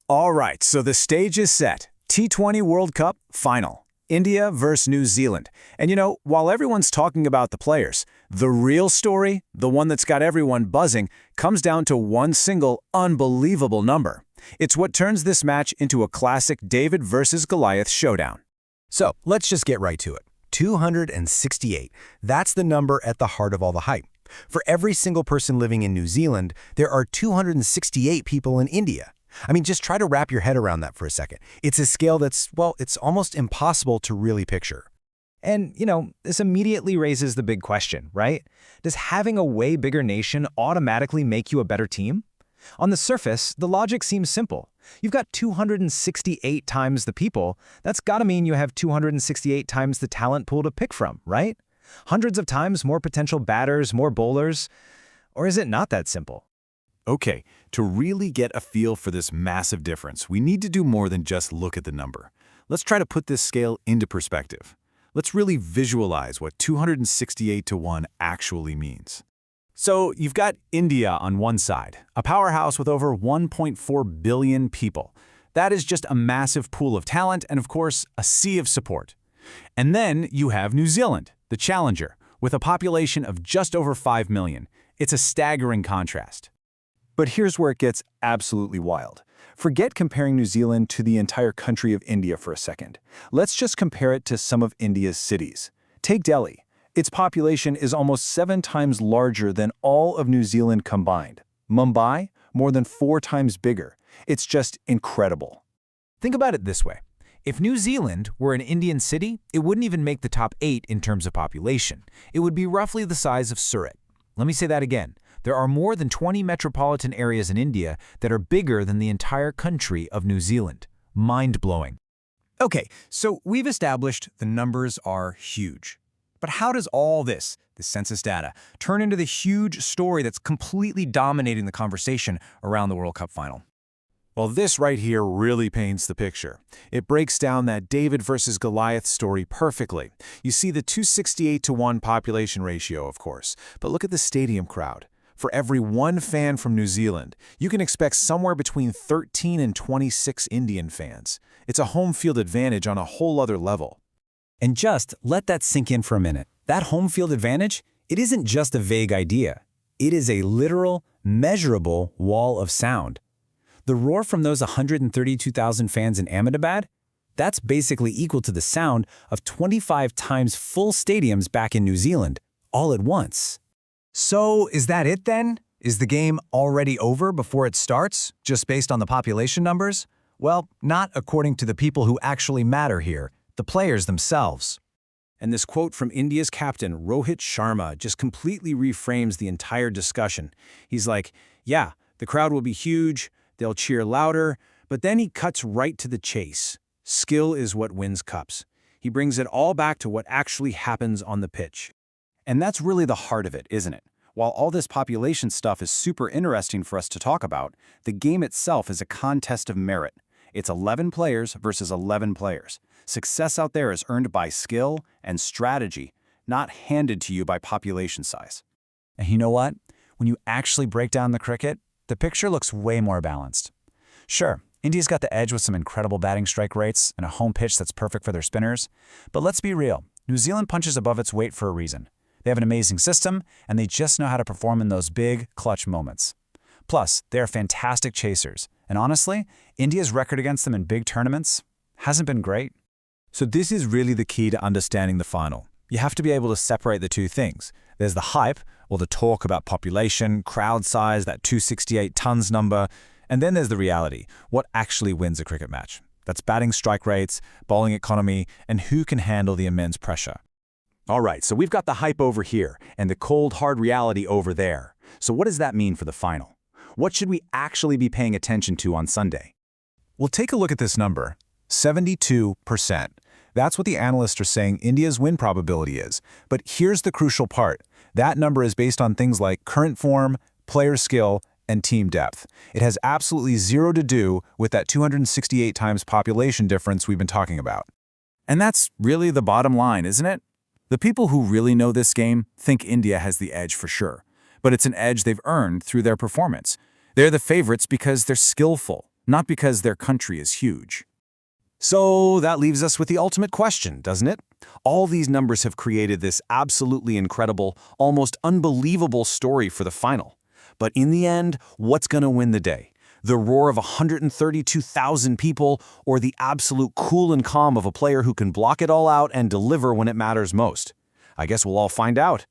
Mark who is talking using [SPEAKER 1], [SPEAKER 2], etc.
[SPEAKER 1] All right, so the stage is set. T20 World Cup final. India versus New Zealand. And while everyone's talking about the players, the real story, the one that's got everyone buzzing, comes down to one single unbelievable number. It's what turns this match into a classic David versus Goliath showdown.
[SPEAKER 2] So let's just get right to it. 268. That's the number at the heart of all the hype. For every single person living in New Zealand, there are 268 people in India. I mean, just try to wrap your head around that for a second. It's a scale that's, well, it's almost impossible to really picture.
[SPEAKER 3] And, this immediately raises the big question, right? Does having a way bigger nation automatically make you a better team? On the surface, the logic seems simple. You've got 268 times the people. That's got to mean you have 268 times the talent pool to pick from, right? Hundreds of times more potential batters, more bowlers. Or is it not that simple?
[SPEAKER 1] Okay, to really get a feel for this massive difference, we need to do more than just look at the number. Let's try to put this scale into perspective. Let's really visualize what 268 to 1 actually means. So you've got India on one side, a powerhouse with over 1.4 billion people. That is just a massive pool of talent and, of course, a sea of support. And then you have New Zealand, the challenger, with a population of just over 5 million. It's a staggering contrast. But here's where it gets absolutely wild. Forget comparing New Zealand to the entire country of India for a second. Let's just compare it to some of India's cities. Take Delhi. Its population is almost 7 times larger than all of New Zealand combined. Mumbai, more than 4 times bigger. It's just incredible.
[SPEAKER 3] Think about it this way. If New Zealand were an Indian city, it wouldn't even make the top 8 in terms of population. It would be roughly the size of Surat. Let me say that again. There are more than 20 metropolitan areas in India that are bigger than the entire country of New Zealand. Mind-blowing.
[SPEAKER 2] Okay, so we've established the numbers are huge. But how does all this census data, turn into the huge story that's completely dominating the conversation around the World Cup final?
[SPEAKER 1] Well, this right here really paints the picture. It breaks down that David versus Goliath story perfectly. You see the 268 to 1 population ratio, of course, but look at the stadium crowd. For every one fan from New Zealand, you can expect somewhere between 13 and 26 Indian fans. It's a home field advantage on a whole other level.
[SPEAKER 2] And just let that sink in for a minute. That home field advantage, it isn't just a vague idea. It is a literal, measurable wall of sound. The roar from those 132,000 fans in Ahmedabad, that's basically equal to the sound of 25 times full stadiums back in New Zealand, all at once. So is that it then? Is the game already over before it starts, just based on the population numbers? Well, not according to the people who actually matter here, the players themselves.
[SPEAKER 1] And this quote from India's captain, Rohit Sharma, just completely reframes the entire discussion. He's like, yeah, the crowd will be huge, they'll cheer louder, but then he cuts right to the chase. Skill is what wins cups. He brings it all back to what actually happens on the pitch. And that's really the heart of it, isn't it? While all this population stuff is super interesting for us to talk about, the game itself is a contest of merit. It's 11 players versus 11 players. Success out there is earned by skill and strategy, not handed to you by population size.
[SPEAKER 3] And you know what? When you actually break down the cricket, the picture looks way more balanced. Sure, India's got the edge with some incredible batting strike rates and a home pitch that's perfect for their spinners. But let's be real, New Zealand punches above its weight for a reason. They have an amazing system, and they just know how to perform in those big, clutch moments. Plus, they're fantastic chasers. And honestly, India's record against them in big tournaments hasn't been great.
[SPEAKER 1] So this is really the key to understanding the final. You have to be able to separate the two things. There's the hype, or the talk about population, crowd size, that 268 tons number, and then there's the reality, what actually wins a cricket match. That's batting strike rates, bowling economy, and who can handle the immense pressure. All right, so we've got the hype over here, and the cold, hard reality over there. So what does that mean for the final? What should we actually be paying attention to on Sunday? Well, take a look at this number, 72%. That's what the analysts are saying India's win probability is. But here's the crucial part. That number is based on things like current form, player skill, and team depth. It has absolutely zero to do with that 268 times population difference we've been talking about. And that's really the bottom line, isn't it? The people who really know this game think India has the edge for sure. But it's an edge they've earned through their performance. They're the favorites because they're skillful,
[SPEAKER 3] not because their country is huge.
[SPEAKER 2] So that leaves us with the ultimate question, doesn't it? All these numbers have created this absolutely incredible, almost unbelievable story for the final. But in the end, what's going to win the day? The roar of 132,000 people, or the absolute cool and calm of a player who can block it all out and deliver when it matters most? I guess we'll all find out.